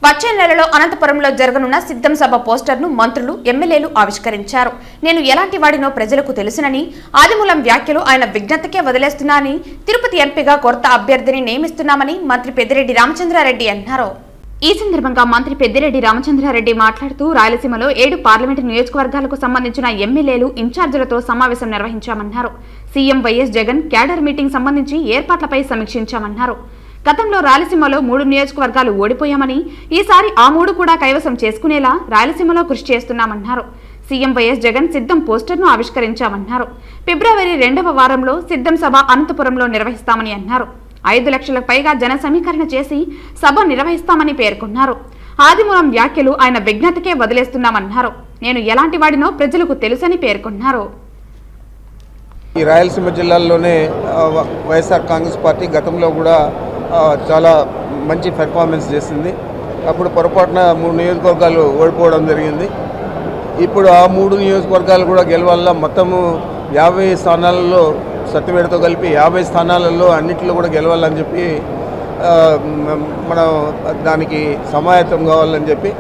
వచ్చే నెలలో అనంతపురంలో జరగనున్న సిద్ధం సభ పోస్టర్ను మంత్రులు ఎమ్మెల్యేలు ఆవిష్కరించారు. నేను ఎలాంటి వాడినో ప్రజలకు తెలుసునని, ఆదిమూలం వ్యాఖ్యలు ఆయన విజ్ఞతకే వదిలేస్తున్నానని, తిరుపతి ఎంపీగా కొత్త అభ్యర్థిని నియమిస్తున్నామని మంత్రి పెద్దిరెడ్డి రామచంద్రారెడ్డి అన్నారు. ఈ సందర్భంగా మంత్రి పెద్దిరెడ్డి రామచంద్రారెడ్డి మాట్లాడుతూ రాయలసీమలో 7 పార్లమెంటు నియోజకవర్గాలకు సంబంధించిన ఎమ్మెల్యేలు ఇన్ఛార్జీలతో సమావేశం నిర్వహించామన్నారు. CM YS Jagan cadre meeting సంబంధించి ఏర్పాట్లపై సమీక్షించామన్నారు. గతంలో రాయలసీమలో 3 నియోజకవర్గాలు ఓడిపోయామని, ఈసారి ఆ 3 కూడా కైవసం చేసుకునేలా రాయలసీమలో కృషి చేస్తున్నామన్నారు. సీఎం వైఎస్ జగన్ సిద్ధం పోస్టర్ను ఆవిష్కరించామన్నారు. ఫిబ్రవరి 2వ వారంలో సిద్ధం సభ అనంతపురంలో నిర్వహిస్తామని అన్నారు. 5 లక్షలకు పైగా జన సమీకరణ చేసి సభ నిర్వహిస్తామని పేర్కొన్నారు. ఆదిమూలం వ్యాఖ్యలు ఆయన విజ్ఞతకే వదిలేస్తున్నామన్నారు. నేను ఎలాంటి వాడినో ప్రజలకు తెలుసని పేర్కొన్నారు. ఈ రాయలసీమ జిల్లాల్లోనే వైఎస్ఆర్ కాంగ్రెస్ పార్టీ గతంలో కూడా చాలా మంచి పెర్ఫార్మెన్స్ చేసింది. అప్పుడు పొరపాటున 3 నియోజకవర్గాలు ఓడిపోవడం జరిగింది. ఇప్పుడు ఆ 3 నియోజకవర్గాలు కూడా గెలవాల మొత్తము 50 స్థానాలలో సత్యవేడతో కలిపి 50 స్థానాలలో అన్నింటిలో కూడా గెలవాలని చెప్పి మనం దానికి సమాయత్తం కావాలని చెప్పి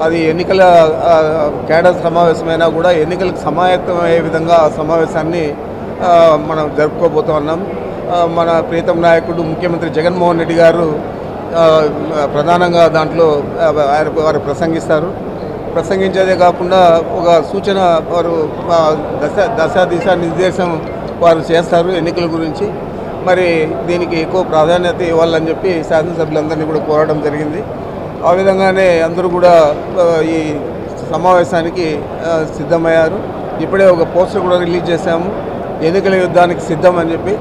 అది ఎన్నికల కేడర్ సమావేశమైనా కూడా ఎన్నికలకు సమాయత్తం అయ్యే విధంగా ఆ సమావేశాన్ని మనం జరుపుకోబోతూ ఉన్నాం. మన ప్రీతం నాయకుడు ముఖ్యమంత్రి జగన్మోహన్ రెడ్డి గారు ప్రధానంగా దాంట్లో వారు ప్రసంగించేదే కాకుండా ఒక సూచన వారు దిశా నిర్దేశం వారు చేస్తారు ఎన్నికల గురించి. మరి దీనికి ఎక్కువ ప్రాధాన్యత ఇవ్వాలని చెప్పి శాసనసభ్యులందరినీ కూడా కోరడం జరిగింది. ఆ విధంగానే అందరూ కూడా ఈ సమావేశానికి సిద్ధమయ్యారు. ఇప్పుడే ఒక పోస్టర్ కూడా రిలీజ్ చేశాము, ఎన్నికల యుద్ధానికి సిద్ధం అని చెప్పి.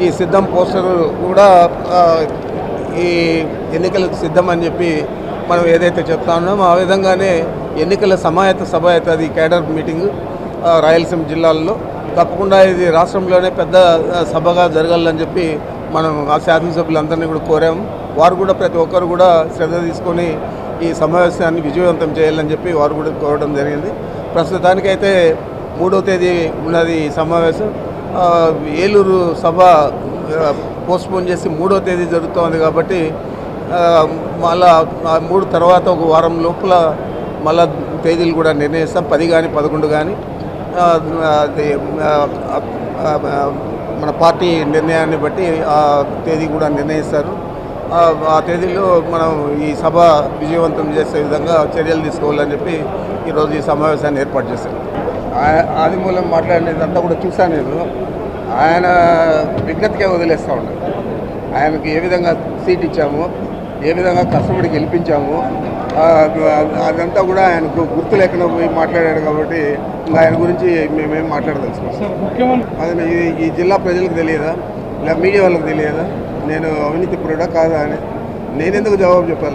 ఈ సిద్ధం పోస్టర్ కూడా ఈ ఎన్నికలకు సిద్ధం అని చెప్పి మనం ఏదైతే చెప్తా ఉన్నామో ఆ విధంగానే ఎన్నికల సమాయత్త సభ అవుతుంది కేడర్ మీటింగు రాయలసీమ జిల్లాల్లో. తప్పకుండా ఇది రాష్ట్రంలోనే పెద్ద సభగా జరగాలని చెప్పి మనం ఆ శాసనసభ్యులందరినీ కూడా కోరాము. వారు కూడా ప్రతి ఒక్కరు కూడా శ్రద్ధ తీసుకొని ఈ సమావేశాన్ని విజయవంతం చేయాలని చెప్పి వారు కూడా కోరడం జరిగింది. ప్రస్తుతానికైతే 3వ తేదీ ఉన్నది ఈ సమావేశం. ఏలూరు సభ పోస్ట్పోన్ చేసి 3వ తేదీ జరుగుతోంది కాబట్టి మళ్ళా 3 తర్వాత ఒక వారం లోపల మళ్ళా తేదీలు కూడా నిర్ణయిస్తాం. 10 కానీ 11 కానీ మన పార్టీ నిర్ణయాన్ని బట్టి ఆ తేదీ కూడా నిర్ణయిస్తారు. ఆ తేదీలో మనం ఈ సభ విజయవంతం చేసే విధంగా చర్యలు తీసుకోవాలని చెప్పి ఈరోజు ఈ సమావేశాన్ని ఏర్పాటు చేశారు. ఆదిమూలం మాట్లాడినదంతా కూడా చూశాను నేను. ఆయన విజ్ఞతకే వదిలేస్తూ ఉన్నారు. ఆయనకు ఏ విధంగా సీట్ ఇచ్చాము, ఏ విధంగా కష్టపడి గెలిపించాము అదంతా కూడా ఆయనకు గుర్తు లేకుండా పోయి మాట్లాడాడు కాబట్టి ఇంకా ఆయన గురించి మేమేం మాట్లాడదలుచుకున్నాం. అది ఈ జిల్లా ప్రజలకు తెలియదా, ఇలా మీడియా వాళ్ళకి తెలియదా నేను అవినీతి పరుడా కాదా అని నేనెందుకు జవాబు చెప్పాలా?